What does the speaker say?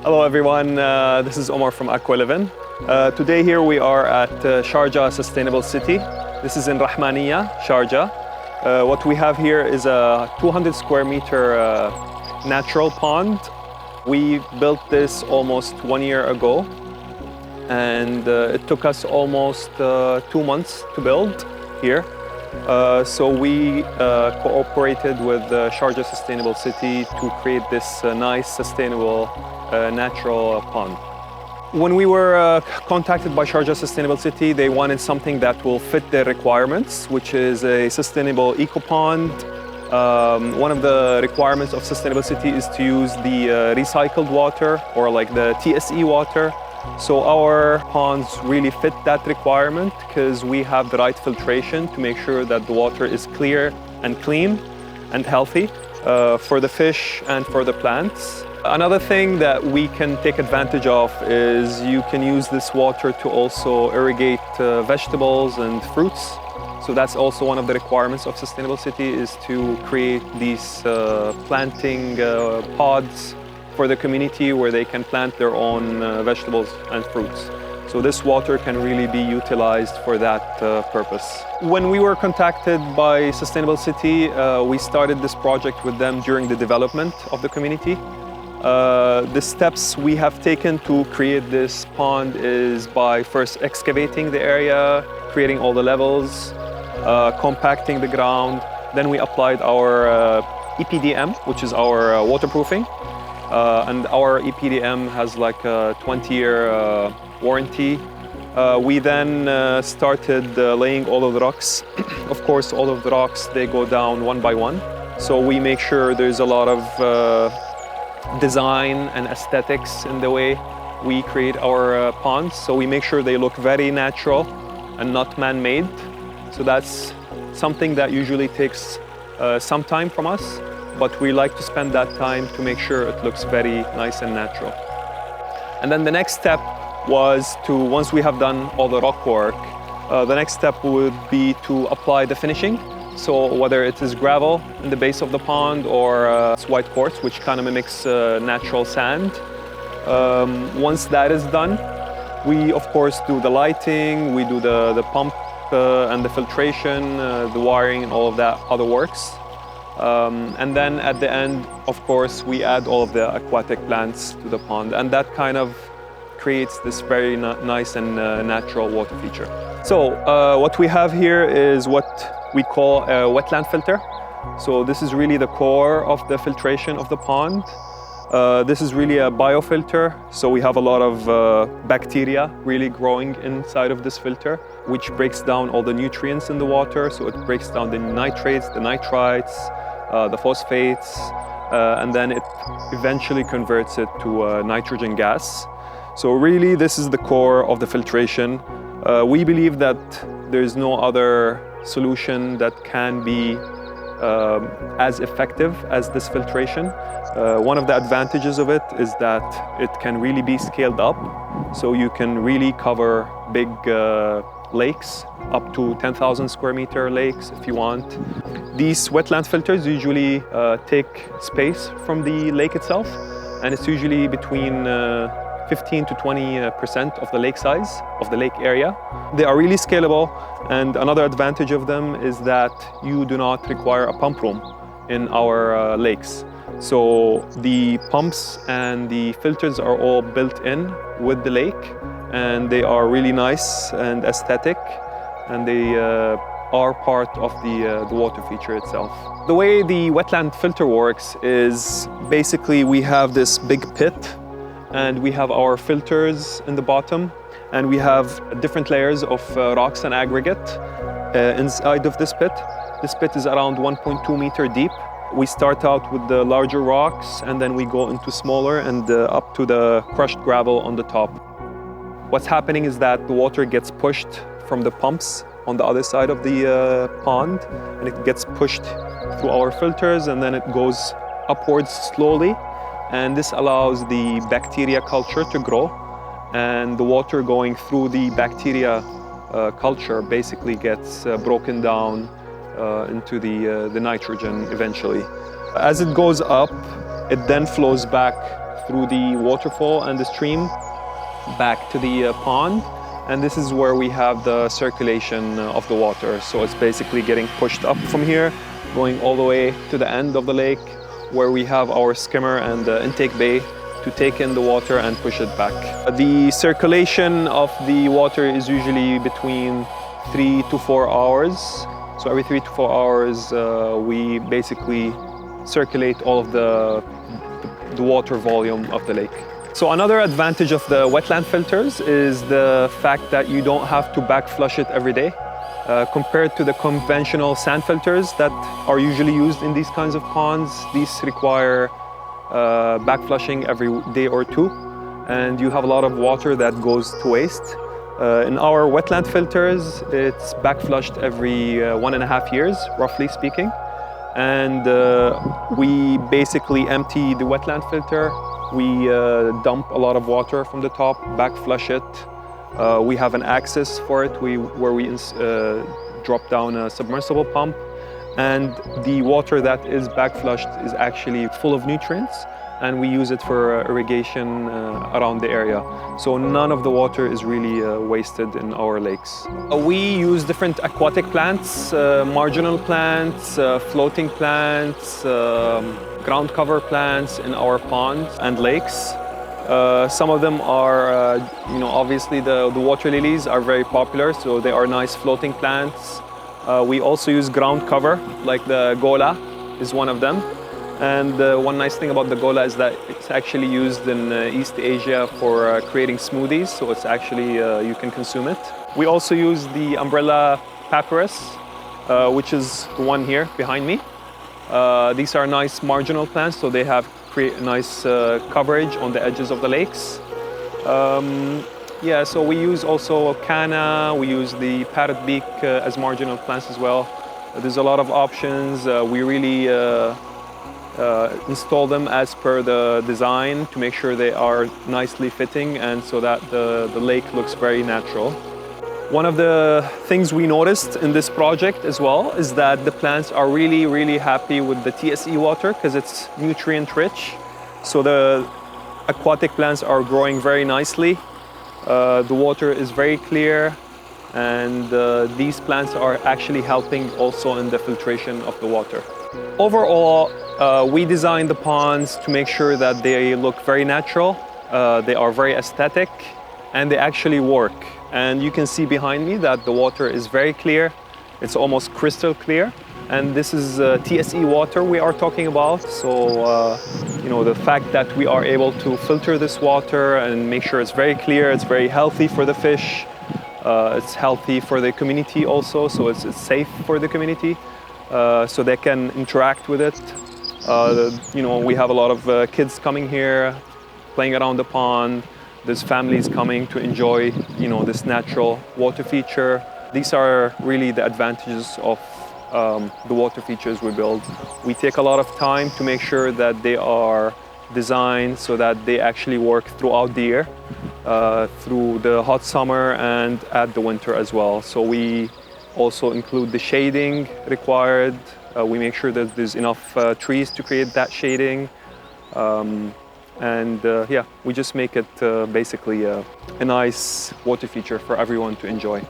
Hello everyone, this is Omar from Aqualivin. Today here we are at Sharjah Sustainable City. This is in Rahmaniya, Sharjah. What we have here is a 200 square meter natural pond. We built this almost 1 year ago, and it took us almost 2 months to build here. So we cooperated with Sharjah Sustainable City to create this nice, sustainable, natural pond. When we were contacted by Sharjah Sustainable City, they wanted something that will fit their requirements, which is a sustainable eco-pond. One of the requirements of Sustainable City is to use the recycled water, or like the TSE water. So our ponds really fit that requirement because we have the right filtration to make sure that the water is clear and clean and healthy for the fish and for the plants. Another thing that we can take advantage of is you can use this water to also irrigate vegetables and fruits. So that's also one of the requirements of Sustainable City, is to create these planting pods for the community where they can plant their own vegetables and fruits. So this water can really be utilized for that purpose. When we were contacted by Sustainable City, we started this project with them during the development of the community. The steps we have taken to create this pond is by first excavating the area, creating all the levels, compacting the ground. Then we applied our EPDM, which is our waterproofing. And our EPDM has like a 20-year warranty. We then started laying all of the rocks. Of course, all of the rocks, they go down one by one. So we make sure there's a lot of design and aesthetics in the way we create our ponds. So we make sure they look very natural and not man-made. So that's something that usually takes some time from us, but we like to spend that time to make sure it looks very nice and natural. And then the next step was to, once we have done all the rock work, the next step would be to apply the finishing. So whether it is gravel in the base of the pond or it's white quartz, which kind of mimics natural sand. Once that is done, we of course do the lighting, we do the pump and the filtration, the wiring and all of that other works. And then at the end, of course, we add all of the aquatic plants to the pond, and that kind of creates this very nice and natural water feature. So what we have here is what we call a wetland filter. So this is really the core of the filtration of the pond. This is really a biofilter. So we have a lot of bacteria really growing inside of this filter, which breaks down all the nutrients in the water. So it breaks down the nitrates, the nitrites, the phosphates, and then it eventually converts it to nitrogen gas. So really, this is the core of the filtration. We believe that there's no other solution that can be as effective as this filtration. One of the advantages of it is that it can really be scaled up. So you can really cover big lakes, up to 10,000 square meter lakes if you want. These wetland filters usually take space from the lake itself, and it's usually between 15 to 20% of the lake size, of the lake area. They are really scalable, and another advantage of them is that you do not require a pump room in our lakes. So the pumps and the filters are all built in with the lake, and they are really nice and aesthetic, and they are part of the water feature itself. The way the wetland filter works is basically we have this big pit, and we have our filters in the bottom, and we have different layers of rocks and aggregate inside of this pit. This pit is around 1.2 meter deep. We start out with the larger rocks, and then we go into smaller and up to the crushed gravel on the top. What's happening is that the water gets pushed from the pumps on the other side of the pond, and it gets pushed through our filters, and then it goes upwards slowly. And this allows the bacteria culture to grow, and the water going through the bacteria culture basically gets broken down into the nitrogen eventually. As it goes up, it then flows back through the waterfall and the stream back to the pond. And this is where we have the circulation of the water. So it's basically getting pushed up from here, going all the way to the end of the lake, where we have our skimmer and the intake bay to take in the water and push it back. The circulation of the water is usually between 3 to 4 hours. So every 3 to 4 hours, we basically circulate all of the water volume of the lake. So another advantage of the wetland filters is the fact that you don't have to backflush it every day. Compared to the conventional sand filters that are usually used in these kinds of ponds, these require backflushing every day or two, and you have a lot of water that goes to waste. In our wetland filters, it's backflushed every 1.5 years, roughly speaking. And we basically empty the wetland filter. We dump a lot of water from the top, backflush it. We have an access for it where we drop down a submersible pump. And the water that is backflushed is actually full of nutrients, and we use it for irrigation around the area. So none of the water is really wasted in our lakes. We use different aquatic plants, marginal plants, floating plants, ground cover plants in our ponds and lakes. Some of them are, obviously the water lilies are very popular, so they are nice floating plants. We also use ground cover, like the gola is one of them. And one nice thing about the gola is that it's actually used in East Asia for creating smoothies, so it's actually, you can consume it. We also use the umbrella papyrus, which is the one here behind me. These are nice marginal plants, so they create nice coverage on the edges of the lakes. So we use also canna, we use the parrotbeak as marginal plants as well. There's a lot of options. We really install them as per the design to make sure they are nicely fitting and so that the lake looks very natural. One of the things we noticed in this project as well is that the plants are really, really happy with the TSE water because it's nutrient rich. So the aquatic plants are growing very nicely. The water is very clear, and these plants are actually helping also in the filtration of the water. Overall, we designed the ponds to make sure that they look very natural, they are very aesthetic, and they actually work. And you can see behind me that the water is very clear. It's almost crystal clear. And this is TSE water we are talking about. So, the fact that we are able to filter this water and make sure it's very clear, it's very healthy for the fish, it's healthy for the community also, so it's safe for the community, so they can interact with it. We have a lot of kids coming here, playing around the pond. There's families coming to enjoy, this natural water feature. These are really the advantages of the water features we build. We take a lot of time to make sure that they are designed so that they actually work throughout the year, through the hot summer and at the winter as well. So we also include the shading required. We make sure that there's enough trees to create that shading. We just make it basically a nice water feature for everyone to enjoy.